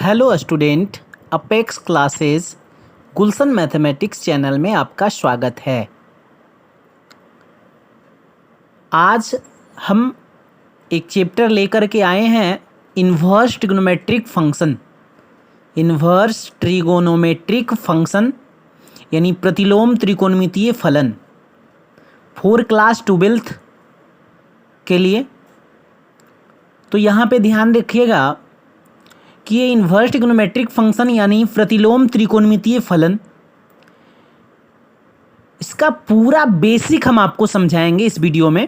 Hello student, apex classes गुलशन mathematics channel में आपका स्वागत है। आज हम एक चैप्टर लेकर के आए हैं inverse trigonometric function. Inverse trigonometric function यानी प्रतिलोम त्रिकोणमितीय फलन फॉर क्लास 12th के लिए। तो यहाँ पे ध्यान रखिएगा कि ये इन्वर्स ट्रिग्नोमेट्रिक फंक्शन यानी प्रतिलोम त्रिकोणमितीय फलन, इसका पूरा बेसिक हम आपको समझाएंगे इस वीडियो में।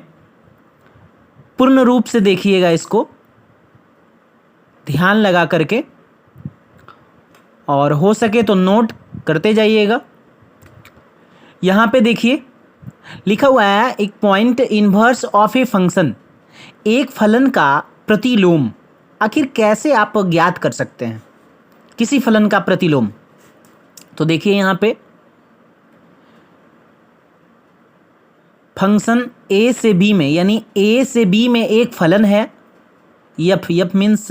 पूर्ण रूप से देखिएगा इसको ध्यान लगा करके, और हो सके तो नोट करते जाइएगा। यहाँ पे देखिए लिखा हुआ है एक point inverse of a function, एक फलन का प्रतिलोम। आखिर कैसे आप ज्ञात कर सकते हैं किसी फलन का प्रतिलोम? तो देखिए यहाँ पे फंक्शन ए से बी में, यानी ए से बी में एक फलन है यफ। यफ मीन्स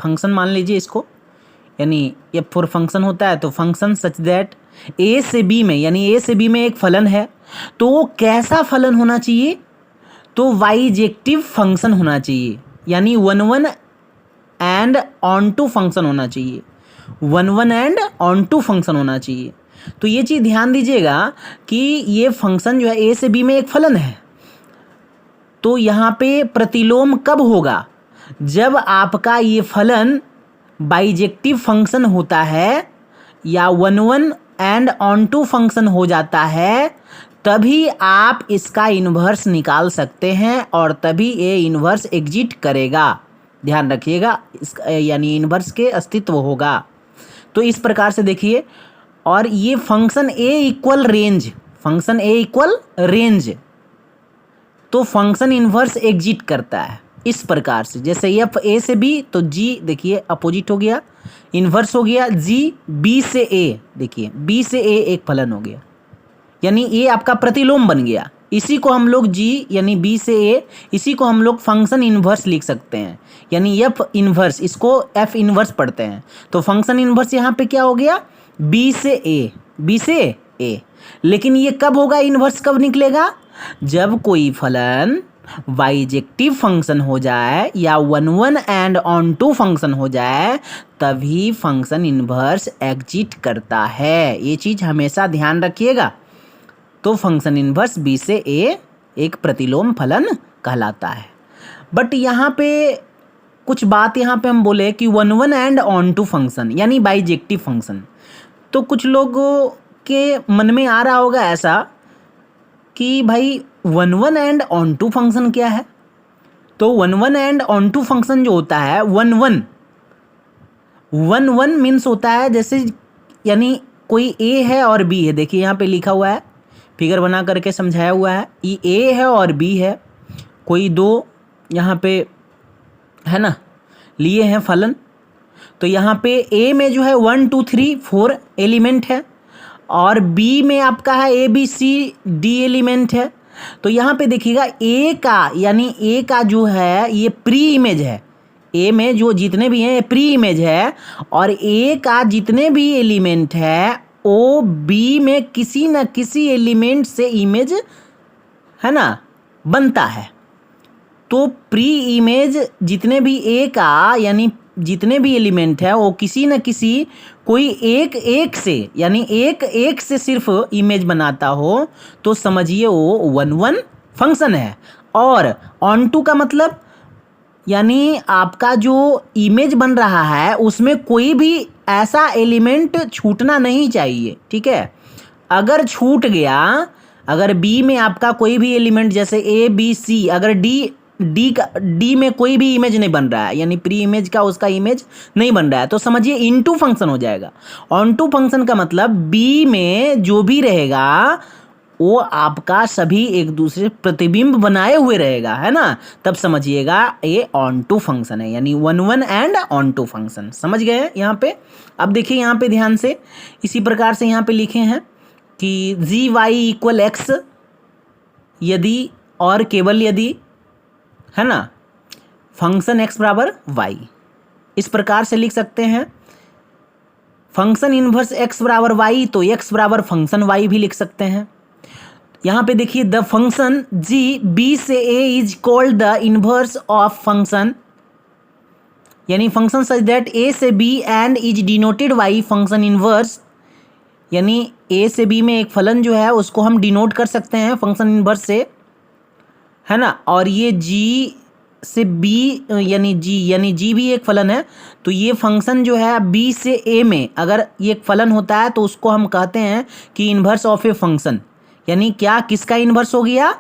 फंक्शन मान लीजिए इसको, यानी यफ फॉर फंक्शन होता है तो फंक्शन सच दैट ए से बी में, यानी ए से बी में एक फलन है। तो वो कैसा फलन होना चाहिए? तो बाइजेक्टिव फंक्शन होना चाहिए, यानी 1 एंड ऑन टू फंक्शन होना चाहिए। 1 एंड ऑन टू फंक्शन होना चाहिए। तो ये चीज़ ध्यान दीजिएगा कि ये फंक्शन जो है ए से बी में एक फलन है। तो यहाँ पे प्रतिलोम कब होगा? जब आपका ये फलन बाइजेक्टिव फंक्शन होता है या 1 एंड ऑन टू फंक्शन हो जाता है, तभी आप इसका इन्वर्स निकाल सकते हैं और तभी ये इन्वर्स एग्जिट करेगा। ध्यान रखिएगा, यानी इन्वर्स के अस्तित्व होगा। तो इस प्रकार से देखिए, और ये फंक्शन ए इक्वल रेंज, फंक्शन ए इक्वल रेंज, तो फंक्शन इन्वर्स एग्जिट करता है इस प्रकार से। जैसे एफ ए से बी तो जी देखिए अपोजिट हो गया, इन्वर्स हो गया। जी बी से ए, देखिए बी से ए एक फलन हो गया, यानी ये आपका प्रतिलोम बन गया। इसी को हम लोग जी यानी बी से ए, इसी को हम लोग फंक्शन इन्वर्स लिख सकते हैं, यानी एफ इन्वर्स, इसको एफ इन्वर्स पढ़ते हैं। तो फंक्शन इन्वर्स यहाँ पे क्या हो गया? बी से ए, बी से ए। लेकिन ये कब होगा? इन्वर्स कब निकलेगा? जब कोई फलन बाइजेक्टिव फंक्शन हो जाए या 1 एंड ऑन टू फंक्शन हो जाए, तभी फंक्शन इन्वर्स एग्जिट करता है। ये चीज़ हमेशा ध्यान रखिएगा। तो फंक्शन इन्वर्स बी से ए एक प्रतिलोम फलन कहलाता है। बट यहाँ पे कुछ बात यहाँ पे हम बोले कि 1 एंड ऑन टू फंक्शन यानी बाइजेक्टिव फंक्शन, तो कुछ लोगों के मन में आ रहा होगा ऐसा कि भाई 1 एंड ऑन टू फंक्शन क्या है? तो 1 एंड ऑन टू फंक्शन जो होता है 1 मीन्स होता है जैसे, यानी कोई ए है और बी है। देखिए यहाँ पे लिखा हुआ है, फिगर बना करके समझाया हुआ है। ये ए है और बी है, कोई दो यहाँ पे है ना लिए हैं फलन। तो यहाँ पे ए में जो है 1 2 3 4 एलिमेंट है और बी में आपका है A B C D element है। तो यहाँ पे देखिएगा ए का, यानी ए का जो है ये प्री इमेज है। ए में जो जितने भी हैं ये प्री इमेज है, और ए का जितने भी एलिमेंट है ओ बी में किसी न किसी एलिमेंट से इमेज है ना बनता है। तो प्री इमेज जितने भी ए का, यानी जितने भी एलिमेंट है वो किसी न किसी कोई एक से, यानी एक से सिर्फ इमेज बनाता हो, तो समझिए वो 1 फंक्शन है। और ऑन टू का मतलब, यानी आपका जो इमेज बन रहा है उसमें कोई भी ऐसा एलिमेंट छूटना नहीं चाहिए, ठीक है? अगर छूट गया, अगर बी में आपका कोई भी एलिमेंट जैसे ए बी सी, अगर डी में कोई भी इमेज नहीं बन रहा है, यानी प्री इमेज का उसका इमेज नहीं बन रहा है, तो समझिए इनटू फंक्शन हो जाएगा। ऑन टू फंक्शन का मतलब बी में जो भी रहेगा वो आपका सभी एक दूसरे प्रतिबिंब बनाए हुए रहेगा, है ना? तब समझिएगा ये ऑन टू फंक्शन है, यानी 1 एंड ऑन टू फंक्शन। समझ गए यहाँ पे? अब देखिए यहाँ पे ध्यान से, इसी प्रकार से यहाँ पे लिखे हैं कि जी वाई इक्वल एक्स, यदि और केवल यदि, है ना, फंक्शन एक्स बराबर वाई, इस प्रकार से लिख सकते हैं। फंक्शन इनवर्स एक्स बराबर वाई, तो एक्स बराबर फंक्शन वाई भी लिख सकते हैं। यहाँ पे देखिए द फंक्शन जी बी से A is called the inverse of function, यानी फंक्शन सच दैट ए से B and is denoted by function inverse, यानी ए से बी में एक फलन जो है उसको हम डिनोट कर सकते हैं फंक्शन इनवर्स से, है ना। और ये जी से बी यानी जी भी एक फलन है, तो ये फंक्शन जो है बी से ए में अगर ये एक फलन होता है तो उसको हम कहते हैं कि इन्वर्स ऑफ ए फंक्शन, यानी क्या किसका इन्वर्स हो गया,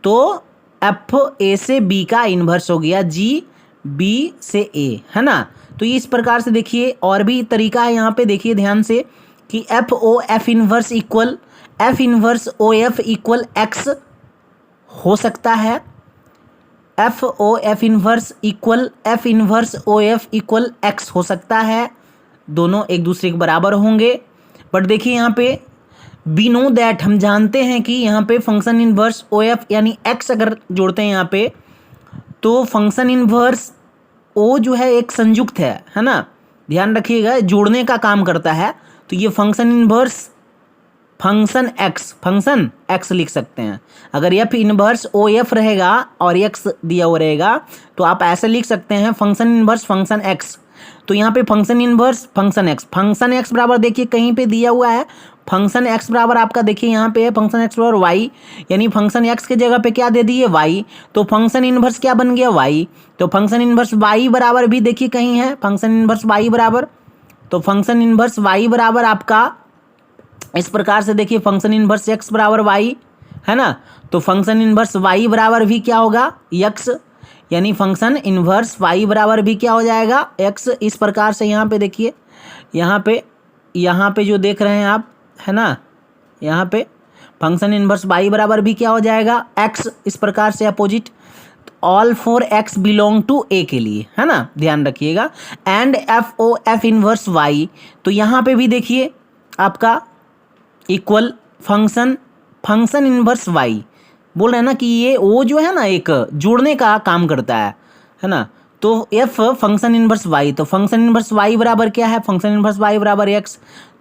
तो एफ ए से बी का इन्वर्स हो गया जी बी से ए, है ना। तो इस प्रकार से देखिए और भी तरीका है यहाँ पे, देखिए ध्यान से कि एफ ओ f inverse equal f inverse o f equal x हो सकता है, एफ ओ f inverse equal f inverse o f equal x हो सकता है, दोनों एक दूसरे के बराबर होंगे। बट देखिए यहाँ पे वी नो दैट, हम जानते हैं कि यहाँ पे फंक्शन इन्वर्स ओ एफ यानी एक्स अगर जोड़ते हैं यहाँ पे तो फंक्शन इन्वर्स ओ जो है एक संयुक्त है ना, ध्यान रखिएगा जोड़ने का काम करता है, तो ये फंक्शन इन्वर्स फंक्शन एक्स लिख सकते हैं। अगर एफ इनवर्स ओ एफ रहेगा और एक्स दिया हुआ रहेगा तो आप ऐसे लिख सकते हैं फंक्शन इनवर्स फंक्शन एक्स। तो यहाँ पे फंक्शन इनवर्स फंक्शन एक्स बराबर देखिए कहीं पे दिया हुआ है फंक्शन एक्स बराबर आपका, देखिए यहाँ पे है फंक्शन एक्स बराबर वाई, यानी फंक्शन एक्स के जगह पे क्या दे दिए वाई, तो फंक्शन इनवर्स क्या बन गया वाई। तो फंक्शन इनवर्स वाई बराबर भी देखिए कहीं है फंक्शन इनवर्स वाई बराबर, तो फंक्शन इनवर्स वाई बराबर आपका इस प्रकार से देखिए फंक्शन इनवर्स एक्स बराबर वाई, है ना। तो फंक्शन इनवर्स वाई बराबर भी क्या होगा एक्स, यानी फंक्शन इनवर्स वाई बराबर भी क्या हो जाएगा एक्स। इस प्रकार से यहाँ पे देखिए यहाँ पे जो देख रहे हैं आप, है ना, यहाँ पे फंक्शन इनवर्स वाई बराबर भी क्या हो जाएगा एक्स। इस प्रकार से opposite all for X belong to A के लिए, है ना, ध्यान रखिएगा। And F O F inverse Y, तो यहाँ पे भी देखिए आपका इक्वल फंक्शन इनवर्स वाई, बोल रहे हैं ना कि ये ओ जो है ना एक जोड़ने का काम करता है ना। तो एफ फंक्शन इनवर्स वाई, तो फंक्शन इनवर्स वाई बराबर क्या है फंक्शन इनवर्स वाई बराबर एक्स,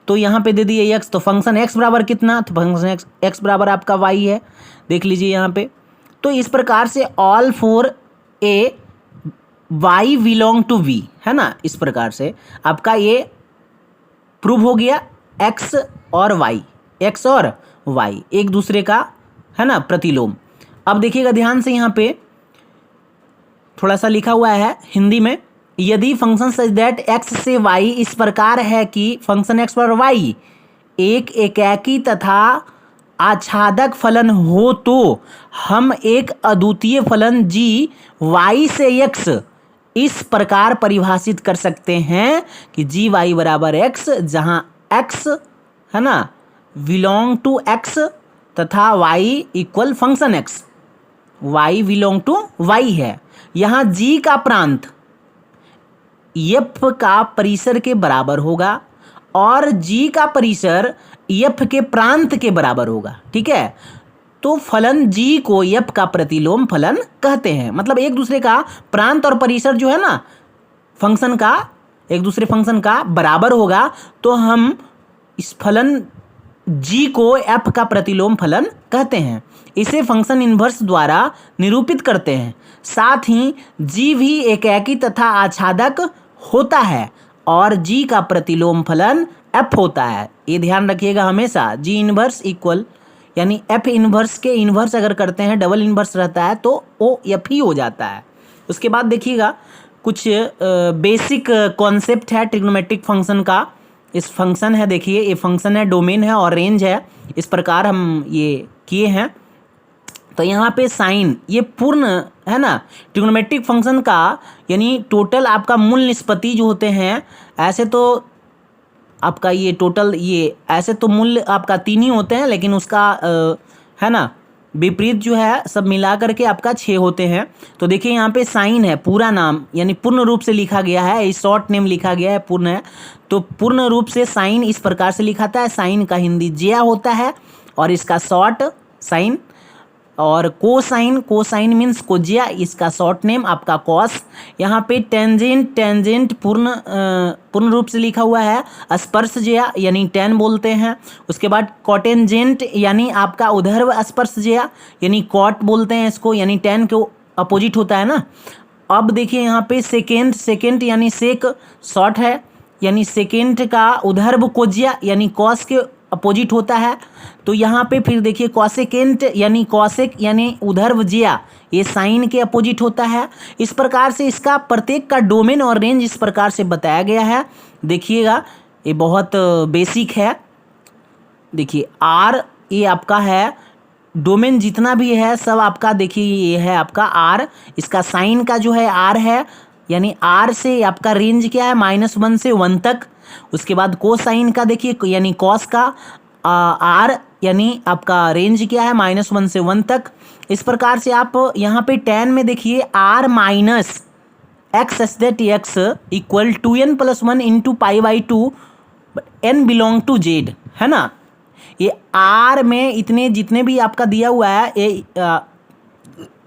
तो यहाँ पे दे दिए एक्स, तो फंक्शन एक्स बराबर कितना, तो फंक्शन एक्स बराबर आपका वाई है, देख लीजिए यहाँ पे। तो इस प्रकार से all for a y belong to V, है ना, इस प्रकार से आपका ये प्रूव हो गया एक्स और वाई एक दूसरे का, है ना, प्रतिलोम। अब देखिएगा ध्यान से यहाँ पे थोड़ा सा लिखा हुआ है हिंदी में, यदि फंक्शन सच दैट एक्स से वाई इस प्रकार है कि फंक्शन एक्स पर वाई एक एकाकी तथा आच्छादक फलन हो तो हम एक अद्वितीय फलन जी वाई से एक्स इस प्रकार परिभाषित कर सकते हैं कि जी वाई बराबर एक्स, जहाँ एक्स, है ना, बिलोंग टू एक्स तथा y equal function x, y belong to Y है। यहाँ जी का प्रांत एफ का परिसर के बराबर होगा और जी का परिसर एफ के प्रांत के बराबर होगा, ठीक है। तो फलन जी को एफ का प्रतिलोम फलन कहते हैं, मतलब एक दूसरे का प्रांत और परिसर जो है ना फंक्शन का एक दूसरे फंक्शन का बराबर होगा, तो हम इस फलन जी को एफ का प्रतिलोम फलन कहते हैं। इसे फंक्शन इनवर्स द्वारा निरूपित करते हैं। साथ ही जी भी एकाकी तथा आच्छादक होता है और जी का प्रतिलोम फलन एफ होता है। ये ध्यान रखिएगा हमेशा, जी इनवर्स इक्वल यानी एफ इनवर्स के इनवर्स अगर करते हैं डबल इनवर्स रहता है तो ओ एफ ही हो जाता है। उसके बाद देखिएगा कुछ बेसिक कॉन्सेप्ट है ट्रिग्नोमेट्रिक फंक्शन का। इस फंक्शन है, देखिए ये फंक्शन है, डोमेन है और रेंज है, इस प्रकार हम ये किए हैं। तो यहाँ पे साइन ये पूर्ण, है ना, ट्रिग्नोमेट्रिक फंक्शन का यानी टोटल आपका मूल निष्पत्ति जो होते हैं, ऐसे तो आपका ये टोटल ये ऐसे तो मूल्य आपका 3 ही होते हैं, लेकिन उसका है ना विपरीत जो है सब मिला करके आपका 6 होते हैं। तो देखिए यहाँ पे साइन है, पूरा नाम यानी पूर्ण रूप से लिखा गया है, इस शॉर्ट नेम लिखा गया है, पूर्ण है। तो पूर्ण रूप से साइन इस प्रकार से लिखाता है, साइन का हिंदी जिया होता है और इसका शॉर्ट साइन और कोसाइन, कोसाइन मीन्स कोजिया, इसका शॉर्ट नेम आपका कॉस। यहाँ पे टेंजेंट, टेंजेंट पूर्ण रूप से लिखा हुआ है स्पर्शज्या यानी टेन बोलते हैं। उसके बाद कॉटेंजेंट यानी आपका उधर्व स्पर्शज्या यानी कॉट बोलते हैं इसको, यानी टेन के अपोजिट होता है ना। अब देखिए यहाँ पे सेकेंड, सेकेंड यानी सेक शॉर्ट है, यानी सेकेंड का उधर्व कोजिया यानी कॉस के अपोजिट होता है। तो यहाँ पे फिर देखिए कॉसेकेंट यानी कॉसेक यानी उधर्व जिया, ये साइन के अपोजिट होता है। इस प्रकार से इसका प्रत्येक का डोमेन और रेंज इस प्रकार से बताया गया है। देखिएगा ये बहुत बेसिक है। देखिए आर ये आपका है, डोमेन जितना भी है सब आपका, देखिए ये है आपका आर, इसका साइन का जो है आर है, यानी आर से आपका रेंज क्या है -1 से 1 तक। उसके बाद कोसाइन का देखिए यानी कॉस का आर यानी आपका रेंज क्या है -1 से 1 तक। इस प्रकार से आप यहाँ पे टेन में देखिए R minus X such that x equal to n + 1 into π/2 n belong to Z, है ना। ये आर में इतने जितने भी आपका दिया हुआ है,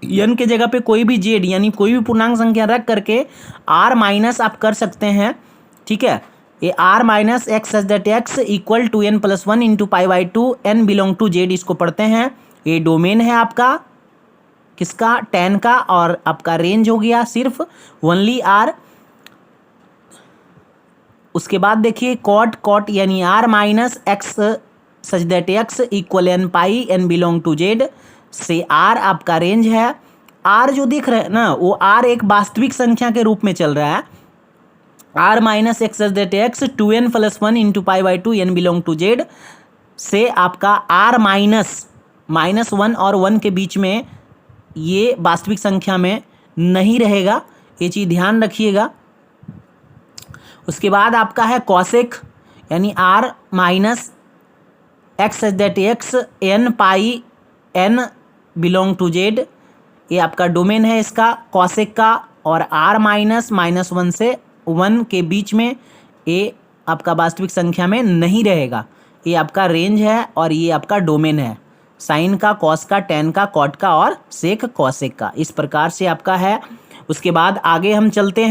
ये n के जगह पे कोई भी जेड यानी कोई भी पूर्णांक संख्या रख करके आर माइनस आप कर सकते हैं, ठीक है। ये R minus X such that x equal to n + 1 into π/2 n belong to Z, इसको पढ़ते हैं। ये डोमेन है आपका किसका, टेन का, और आपका रेंज हो गया सिर्फ ओनली आर। उसके बाद देखिए कॉट, कॉट यानी R minus x such that x equal n n belong to Z से आर आपका रेंज है। आर जो दिख रहा है ना वो आर एक वास्तविक संख्या के रूप में चल रहा है। R minus x such that X 2n + 1 into π/2 n belong to Z से आपका आर -1 और 1 के बीच में ये वास्तविक संख्या में नहीं रहेगा, ये चीज़ ध्यान रखिएगा। उसके बाद आपका है कॉसेक यानी R minus x h that x n pi n belong to Z, ये आपका डोमेन है इसका कॉसेक का, और r -1 से 1 के बीच में ये आपका वास्तविक संख्या में नहीं रहेगा। ये आपका रेंज है और ये आपका डोमेन है साइन का, कॉस का, टेन का, कॉट का और सेक कॉसेक का। इस प्रकार से आपका है। उसके बाद आगे हम चलते हैं।